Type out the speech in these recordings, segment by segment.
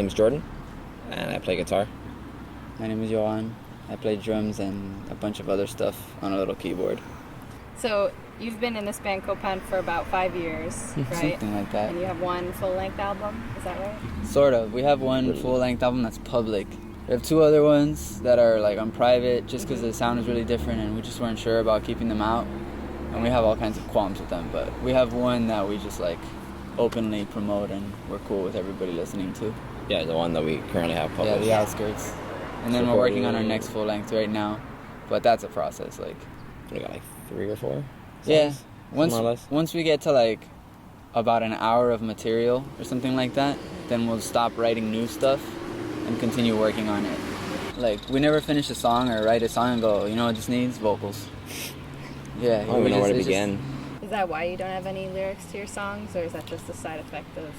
name is Jordan, and I play guitar. My name is Johan. I play drums and a bunch of other stuff on a little keyboard. So you've been in this band Copán for about 5 years, right? Something like that. And you have one full-length album, is that right? Sort of. We have one full-length album that's public. We have 2 other ones that are like on private just because the sound is really different and we just weren't sure about keeping them out. And we have all kinds of qualms with them, but we have one that we just like openly promote and we're cool with everybody listening to. Yeah, the one that we currently have published. Yeah, the Outskirts. And then we're working on our next full-length right now, but that's a process. Like, we got like 3 or 4 songs, yeah, more or less. Once we get to like about an hour of material or something like that, then we'll stop writing new stuff and continue working on it. Like, we never finish a song or write a song and go, you know, it just needs vocals. Yeah, I don't even know where to begin. Is that why you don't have any lyrics to your songs, or is that just a side effect of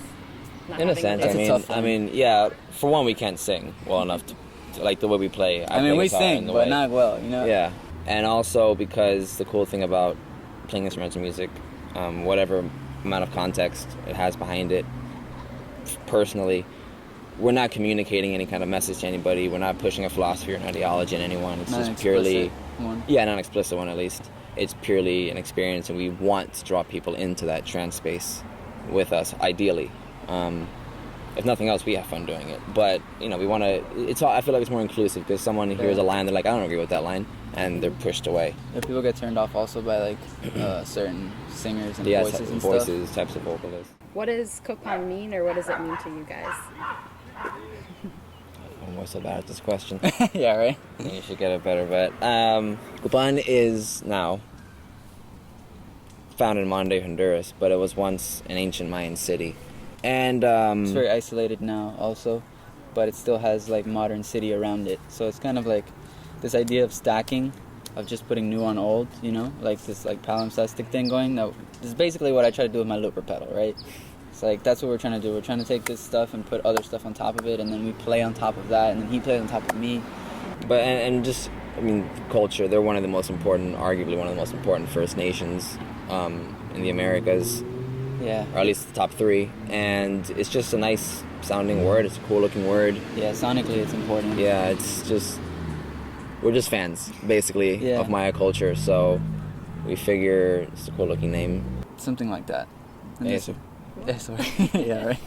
not In a having sense, lyrics? I mean, yeah. For one, we can't sing well enough to like the way we play. I mean, we sing, but not well, you know. Yeah, and also because the cool thing about playing instrumental music, whatever amount of context it has behind it, personally, we're not communicating any kind of message to anybody. We're not pushing a philosophy or an ideology in anyone. It's just purely, non-explicit one at least. It's purely an experience, and we want to draw people into that trance space with us, ideally. If nothing else, we have fun doing it. But, you know, we want to... I feel like it's more inclusive because someone hears a line, they're like, I don't agree with that line, and they're pushed away. Yeah, people get turned off also by, like, certain singers and voices and stuff. Voices, types of vocalists. What does Copán mean, or what does it mean to you guys? I'm almost so bad at this question. Yeah, right? You should get it better, but... Copán is now found in modern-day Honduras, but it was once an ancient Mayan city. And it's very isolated now also, but it still has like modern city around it. So it's kind of like this idea of stacking, of just putting new on old, you know, like this like palimpsestic thing going. This is basically what I try to do with my looper pedal, right? It's like that's what we're trying to do. We're trying to take this stuff and put other stuff on top of it, and then we play on top of that, and then he plays on top of me. But and just, I mean, culture. They're one of the most important, arguably one of the most important First Nations in the Americas. Yeah. Or at least the top 3. And it's just a nice sounding word. It's a cool looking word. Yeah, sonically it's important. Yeah, it's just... We're just fans, basically, of Maya culture. So we figure it's a cool looking name. Something like that. Eso. Eso. Yeah, right.